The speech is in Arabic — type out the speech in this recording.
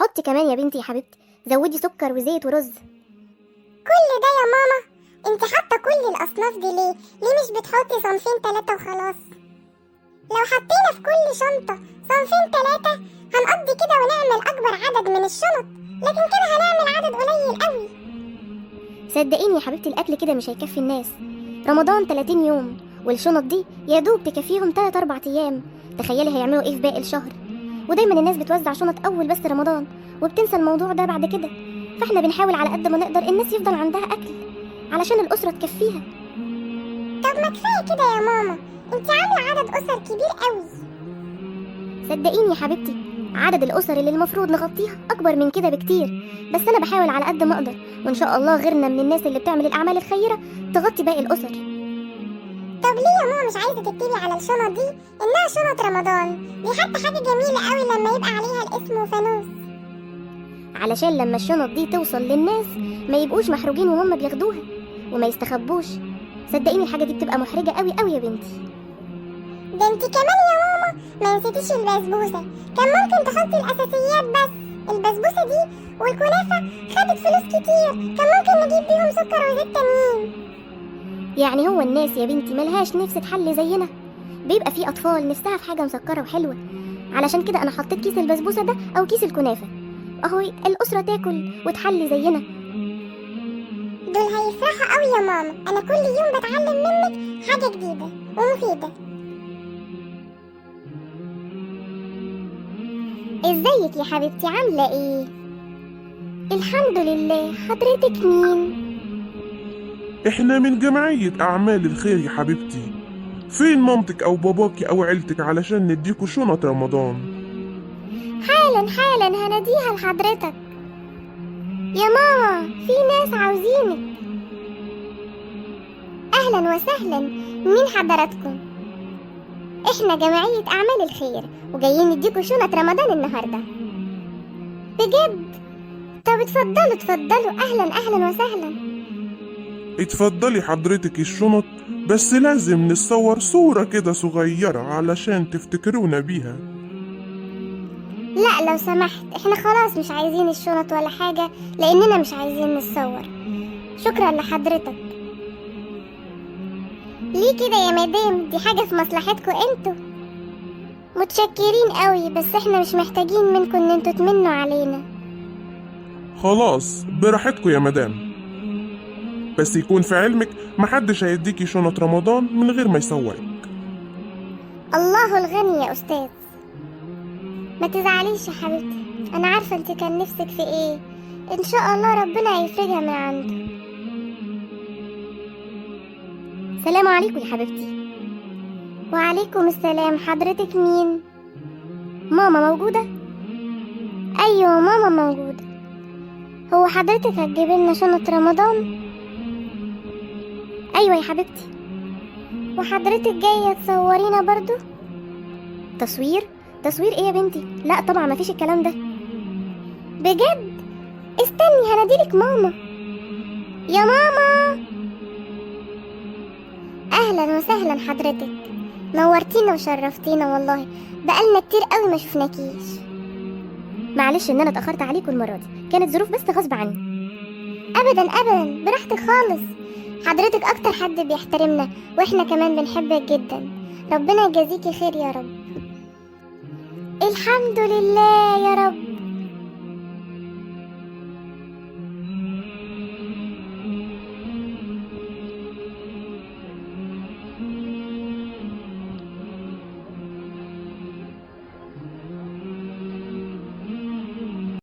حطي كمان يا بنتي يا حبيبتي، زودي سكر وزيت ورز. كل ده يا ماما؟ انت حاطه كل الاصناف دي ليه مش بتحطي صنفين 3 وخلاص؟ لو حطينا في كل شنطه صنفين 3 هنقضي كده ونعمل اكبر عدد من الشنط، لكن كده هنعمل عدد قليل قوي. صدقيني يا حبيبتي الاكل كده مش هيكفي الناس. رمضان 30 يوم والشنط دي يا دوب تكفيهم 3-4 ايام. تخيلي هيعملوا ايه في باقي الشهر؟ ودايما الناس بتوزع شنط اول بس رمضان وبتنسى الموضوع ده بعد كده. فاحنا بنحاول على قد ما نقدر الناس يفضل عندها اكل علشان الاسره تكفيها. طب ما كفايه كده يا ماما، انت عامله عدد اسر كبير قوي. صدقيني يا حبيبتي عدد الاسر اللي المفروض نغطيها اكبر من كده بكتير، بس انا بحاول على قد ما اقدر، وان شاء الله غيرنا من الناس اللي بتعمل الاعمال الخيره تغطي باقي الاسر. طب ليه يا ماما مش عايزه تكتبي على الشنط دي انها شنط رمضان؟ دي حتى حاجه جميله قوي لما يبقى عليها الاسم وفانوس، علشان لما الشنط دي توصل للناس ما يبقوش محروجين وهم بياخدوها وما يستخبوش. صدقيني الحاجه دي بتبقى محرجه قوي قوي يا بنتي. ده انت كمان يا ماما ما نسيتيش البسبوسه، كان ممكن تحطي الاساسيات بس. البسبوسه دي والكنافه خدت فلوس كتير، كان ممكن نجيب بيهم سكر وزيت تانيين. يعني هو الناس يا بنتي ملهاش نفس تحل زينا؟ بيبقى في اطفال نفسها في حاجه مسكره وحلوه، علشان كده انا حطيت كيس البسبوسه ده او كيس الكنافه اهو الاسره تاكل وتحلي زينا. دول هيفرحوا قوي يا ماما، انا كل يوم بتعلم منك حاجه جديده ومفيده. ازيك يا حبيبتي عامله ايه؟ الحمد لله. حضرتك مين؟ احنا من جمعية أعمال الخير يا حبيبتي. فين مامتك أو باباكي أو عيلتك علشان نديكوا شنط رمضان؟ حالا هنديها لحضرتك يا ماما، في ناس عاوزينك. اهلا وسهلا، مين حضراتكم؟ احنا جمعية اعمال الخير وجايين نديكوا شنط رمضان النهاردة. بجد؟ طب اتفضلوا، اهلا وسهلا. اتفضلي حضرتك الشنط، بس لازم نصور صورة كده صغيرة علشان تفتكرونا بيها. لا لو سمحت، احنا خلاص مش عايزين الشنط ولا حاجة لاننا مش عايزين نتصور. شكرا لحضرتك. ليه كده يا مدام؟ دي حاجة في مصلحتكم انتوا. متشكرين قوي، بس احنا مش محتاجين منكم ان انتوا تمنوا علينا. خلاص براحتكم يا مدام، بس يكون في علمك محدش هيديكي شنط رمضان من غير ما يصورك. الله الغني يا استاذ. ما تزعليش يا حبيبتي، انا عارفة انت كان نفسك في ايه. ان شاء الله ربنا هيفرجها من عنده. سلام عليكم يا حبيبتي. وعليكم السلام. حضرتك مين؟ ماما موجودة؟ ايوه ماما موجودة. هو حضرتك هتجيب لنا شنط رمضان؟ ايوه يا حبيبتي. وحضرتك جاية تصورينا برضو؟ تصوير ايه يا بنتي؟ لا طبعا مفيش الكلام ده. بجد؟ استني هناديلك ماما. يا ماما. اهلا وسهلا حضرتك، نورتينا وشرفتينا والله، بقالنا كتير قوي ما شفناكيش. معلش ان انا اتاخرت عليكم المره دي، كانت ظروف بس غصب عني. ابدا براحتك خالص، حضرتك اكتر حد بيحترمنا واحنا كمان بنحبك جدا. ربنا يجازيكي خير يا رب. الحمد لله يا رب.